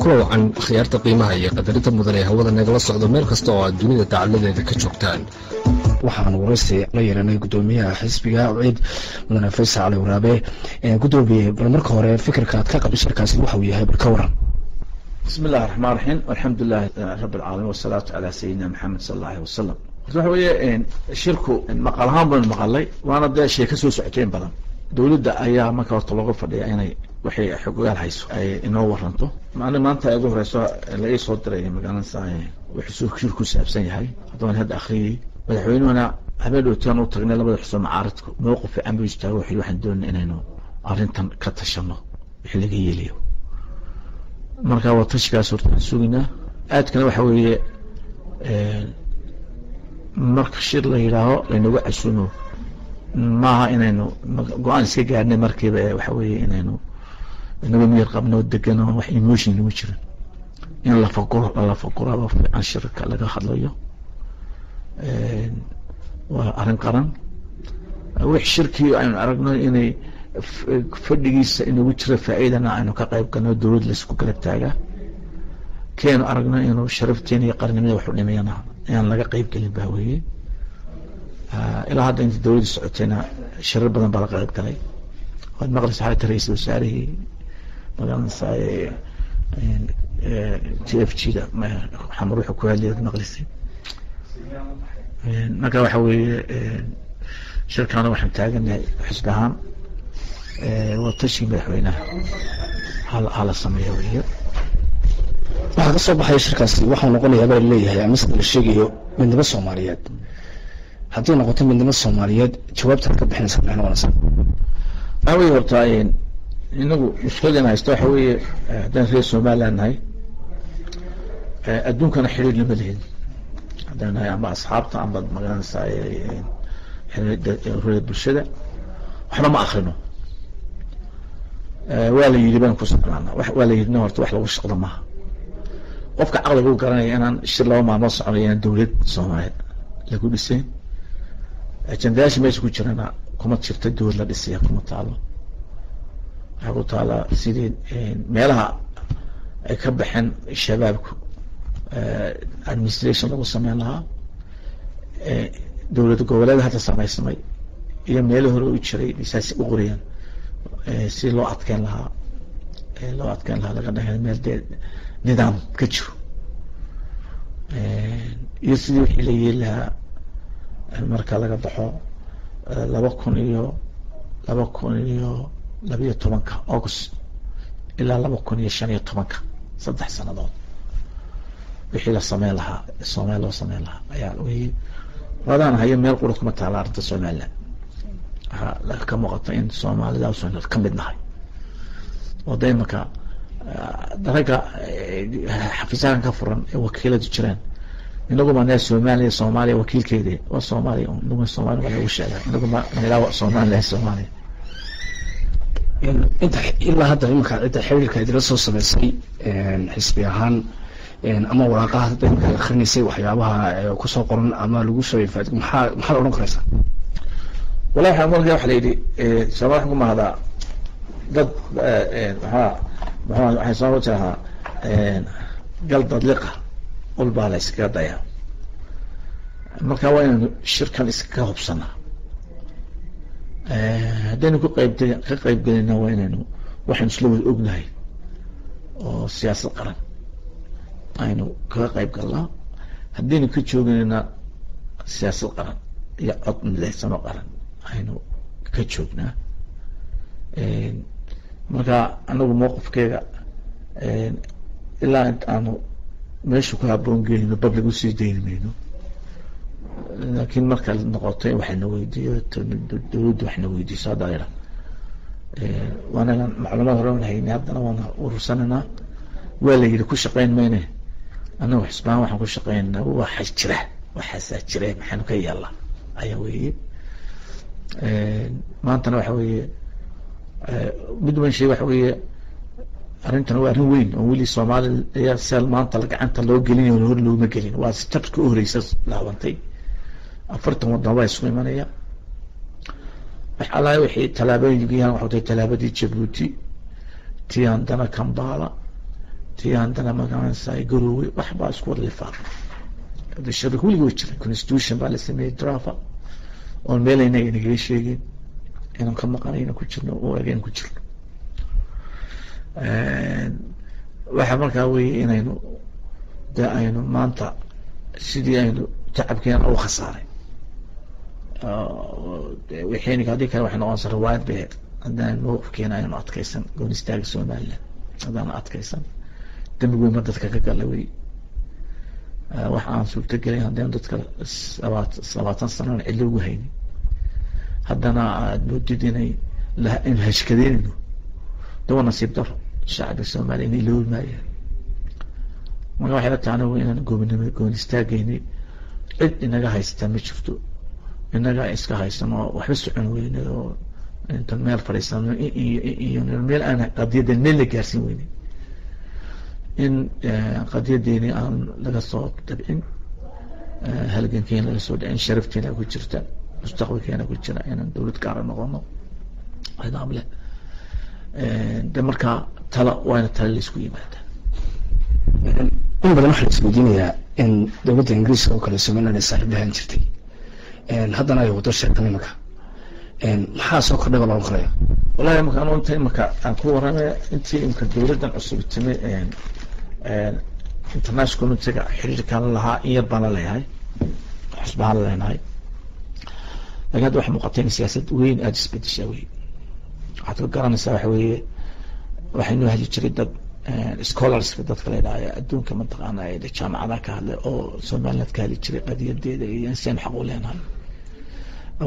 kuwa wacan khiyaarta qiimaha iyo qadarinta mudan ee hawada nagala socdo meel kasta oo aad dunida dacaladeeda ka joogtaan. waxaan waraysi la yeelanay gudoomiyaha xisbiga ciid mudane Faysal Cali Waraabe. gudoomiye bal marka hore fikirka aad ka qabto shirkaasi waxa uu yahay barka waran. بسم الله الرحمن الرحيم والحمد لله رب العالمين والصلاة على سيدنا محمد صلى الله عليه وسلم. waxa weeye shirku maqalhaan baan maqalay waana dee shay ka soo socoteen badan dawladda ayaa marka horta looga fadhiyaa inay waxay xogaal hayso ay inoo waranto maanta ay ugu horeyso la ii soo diray magaalada Saaye wuxuu shirku saabsan yahay haddana hadda akhriyay madaxweynuhuna habeen uu tagnay labada xisoo macaaradku mowqif aan buu istaago waxaan doonay inaynu arrintan ka tashano wixii laga yeelayo marka waa tashkaas horta suginaa aadkana waxa weeye marka shir la yiraaho inagu casuumo maaha inaynu go'aan iska gaarnay markiiba waxa weeye inaynu inagu miyir qabno degan oo wax emotion lagu jiro in la fakuro aan shirka laga hadlayo waa arrin qaran wax shirkii aynu aragno inay fadhigiisa inagu jira faa'iidana aynu ka qayb galno dawlad la isku garab taaga keenu aragno inuu sharafteena iyo qarnimada wax u dhimayana aan laga qayb galin baa weeye ilaa hadda inta dawladda socotayna shirar badan baa laga qayb galay waad maqlaysa xalay ra'iisul wasaarihii magaalada Saaye TFG da waxaan ruuxa ku hadlayay maqlaysay marka waxa weeye shirkana waxaan taaganahay xisbi ahaan watashi madaxweynaha hala sameeyo weeye waxa ka soo baxay shirkaasi waxa noqonayaa baa leeyahay ama sida la sheegayo midnimo Soomaaliyeed haddii noqoto midnimo Soomaaliyeed jawaabta ka bixinaysa maxay noqonaysaa away horta inagu mushkiladana haysto waxa weeye haddaan reer Soomaaliland nahay adduunkana xiriir lama lehin haddaan nahay ama asxaabta ama magaalada Saaye xiriir bulshada waxba ma akhrino waa la yiri baan ku socnaa waa la yiri horta wax lagu shaqada maaha qofka aqliga uu garanaya inaan shir laba maalmood soconayo dawlad Soomaaliyeed lagu dhisay ajandayaasha meesha ku jirana kuma jirta dawlad la dhisay kuma taalo waxa ku taala sidii meelaha ay ka baxeen shabaabku administration lagu sameyn lahaa dawlad goboleed hadda sameysmay iyo meelo hore u jiray isaas u qoriyaan si loo adkeyn lahaa laga dhahay meel nidaam ka jiro iyo sidii wixii la yeeli lahaa marka laga baxo 2012 August ilaa 2015 saddex sanadood wixii la sameyn lahaa Soomaaliya loo sameyn lahaa ayaa weeye wadaan hayo meel qurux kuma taala arrinta Soomaaliya la ka muuqato in Soomaalida Soomaaliya ka mid nahay wadaymanka daraga xafiisahan ka furan ee wakiilada jiraan inagu ma naas Soomaaliya wakiilkeeda waa Soomaaliya inagu Soomaaliya lagu sheegay inagu ma ilaa Soomaaliya inta ilaa hadda imka inta xiriirka idila soo sameysay xisbi ahaan ama waraaqaha dadka akhrinisay waxyaabaha ku soo qoran ama lagu soo ifaaday maxaa oran karaysaa والله إحنا مرة واحد يدي سماح كم هذا ضد حيصارتها قلب تطلقها قل بالس كذا مرة وين الشركة الإسكاب بسنة هذين قريب قلنا وين إنه واحد نسلوه الأجنبي وسياسة القرن إنه قريب قلنا هذين كتشو قلنا سياسة القرن يقط من ليس ما قرن aynu ka joognaa marka anagu mowqifkeega ilaa inta aanu meesha ku habboon gelino public u sii dayn mayno laakiin marka noqotay waxayna weydiiyo dawladdu waxayna weydiiso daayira waana macluumaad hore aan haynay haddana waan urursananaa waa la yidhi ku shaqayn mayne anagu xisbaan waxaan ku shaqaynaa waxaasaa jira maxaanu ka yeelnaa ayaa weeye maantana waxa weeye mid weyn shay waxa weeye arrintan waa arrin weyn oo weli Soomaaliya seel maanta la gacanta loo gelinayo hor looma gelin waa stepka u horeysa laabantay 40 waddan waa isku imanaya wax alla wixii talaabooyin yaan waxa tahay talaabadii Djibouti tii andana Kampala tii haddana magaranaysaa garoowey waxbaa isku wada lifaaq shirka weliga way jiray constitution baa la sameeyey drafa oon meel inaga nagala sheegin inaan ka maqanayna ku jirno oo again ku jirno waxa markaa weeye inaynu de aynu maanta sidii aynu tacabkeena u khasaaray wixeenika haddii kale waxay noqonaysaa riwaayad bay haddaan mowqifkeena aynu adkaysan goon istaaga somaliland haddaan adkaysan dembi weyn ma dadka ka gala wey wax aan suurtagelin haddaan dadka 70 sano cidlo ugu haynin haddana aad moodid inay hashkadeynayno dawa nasiib daro shacabka soomaaliya inay loobi maayaan marka waxay la tahay inaan goon istaagaynay cid inaga haysta ma jirto inaga iska haysano waxba socon weyne oo inta meel fadhiisano iyo meel aan qadiyada meel la gaarsiin weyne in qadiyadeeni aan laga soo dabcin halgankeena laga soo dhicin sharafteena ku jirta mustaqbalkeena ku jira inaan dowlad gaara noqono nidaam leh de markaa tala waana tala la isku yimaada in badan waxaa la isweydiinayaa in dowladda ingiriiska oo kale somaliland ay saaxiib lahaan jirtay haddana ay wado sheegtan imanka maxaa soo kordhay baa looga qoraya wallahi marka anu inta imaka aan ku waramaya intii imka dowladdan cusub timi international community-ga xiriirkaan lahaa in yar baan la leeyahay xusbaan la leenahay laakiin hadda waxay muuqatay in siyaasad weyn aada isbedeshaa wey waxaad ka garanaysaa waxa weeye waxaynoo heli jiray dad scholarska dadka la yidhahaya adduunka mataqaana ee jaamacadaha ka hadlay oo somaliland ka heli jiray qadiyadeeda iyo insaan xaq u leenahay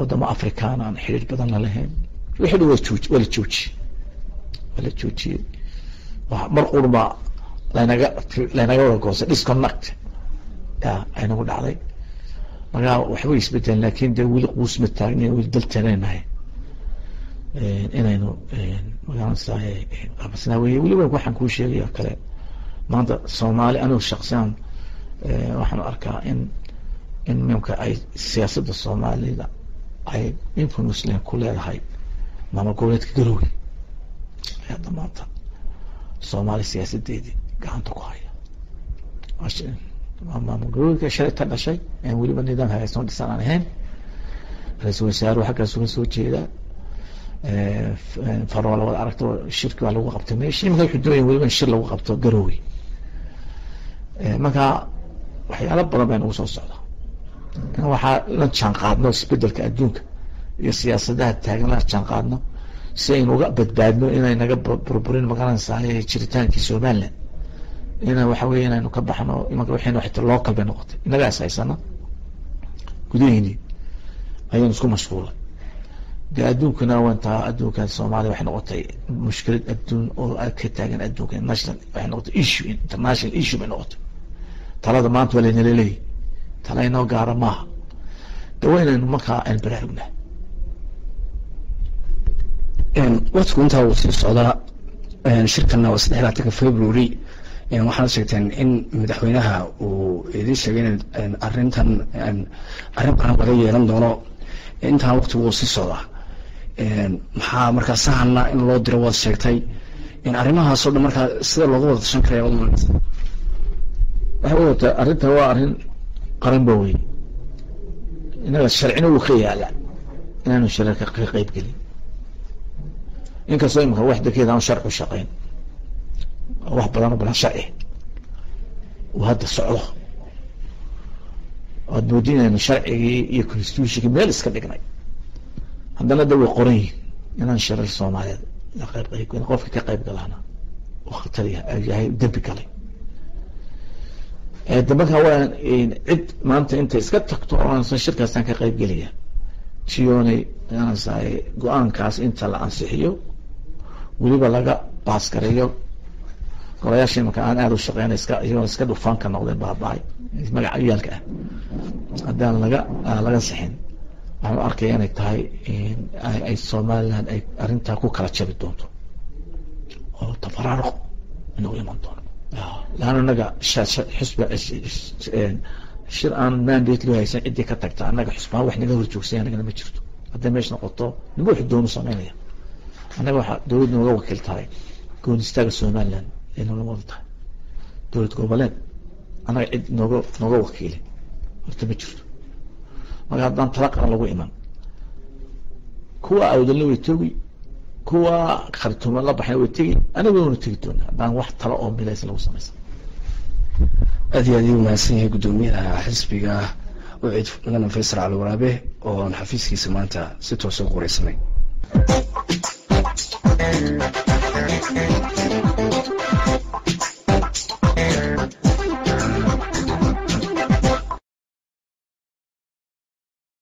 wadamo afrikaan aan xiriir badan la lahayn wixii dhan waa la joojiyey mar qurba laynaga wada goosay disconnect aynagu dhacday markaa waxbay isbedeleen laakiin dee weli quus ma taagna weli dal taaganahay inaynu magaranaysaa qabasnaa weye weliba waxaan kuu sheegaya kale maanta soomaali anigu shaksiyan waxaan arkaa in mimka ay siyaasadda soomaalida ay influence ku leedahay maamul goboleedka garowe hadda maanta soomaali siyaasadeedii gacanta ku haya maamul goboleedka shalay ta dhashay weliba nidaam hagaagsan dhisan aan ahayn ra-iisul wasaaruhu xaggaas uga soo jeedaa farwala wada aragto shirki baa lagu qabtay meesha imika wuxuu doonaya weliba in shir lagu qabto garowe marka waxyaalo badan baa nagu soo socda waxaa la jaan qaadno isbedelka adduunka iyo siyaasadaha taagan la jaan qaadno si aynu uga badbaadno inay naga burburin magaranaysaa jiritaankii somaliland ina waxa weeye inaynu ka baxno imanka waxayna waxta local bay noqotay inaga is haysana gudaheeni ayaynu isku mashquulay dee adduunkana wantaa adduunka soomaaliya waxay noqotay mushkilad adduun oo ka taagan adduunka national waxay noqotay issue international issue bay noqotay talada maanta waa laynala leeyahy tala inoo gaara maaha de waa inaynu markaa aan baraarugnaa waqtigu intaa uu sii socdaa shirkana waa 16 February waxaad sheegteen in madaxweynaha uu idin sheegay in arrintan arrin badan laga yeelan doono intaan waqtigu uu sii socdaa maxaa markaa sahanna in loo diro waad sheegtay in arrimahaas oo dhan markaa sida looga wada tashan karayo wada maanta waxa wada arrinta waa arrin qaran ba wey inaga sharcina uu ka yaala inaanu shirarka ka qayb gelin inkastoo imika waxdakeeda aan sharci u shaqayn wax badan oo balan sharci uu hadda socdo waad moodinayna sharcigii iyo constitutionkii meel iska dhignay haddana da way qoran yihin inaan shirar soomaaliyeed la qayb qofka ka qayb galaana uu khatar yahay dembi galay de markaa waa cid maanta intay iska tagto oonsan shirkaasaan ka qayb gelaya siyoonay aansaay go-aankaas inta la ansixiyo weliba laga baaskareeyo golayaashii marka aan aada u shaqeynay iyagoo iska dhufaan ka noqdeen baaba-ay magaca ciyaalka ah haddaan laga sixin waxaan u arkaya inay tahay ay somaliland ay arrintaa ku kala jabi doonto oo tafaraaruq inuu iman doono laana inaga xusba shir aan mandate loo haysan ciddii ka tagta annaga xusbaan wax naga horjoogsay anagana ma jirto hadday meesha noqoto niba wuxuu doonu sameynaya annaga waxaa dowladda nooga wakiil tahay goon istaaga somaliland ay nooga wada tahay dowlad goboleed anaga cid nooga wakiilay horta ma jirto marka haddaan tala qaran lagu iman kuwa awdalna way tegi kuwa khartuuma la baxay way tegi aniguna waynu tegi doonaa haddaan wax talo oo milaysan lagu samaysan aad iyo aad ayuu mahadsan yahay guddoomiyaha xisbiga ucid mudane Faysal Cali Waraabe oo aan xafiiskiisa maanta si toos ah u qoraysanay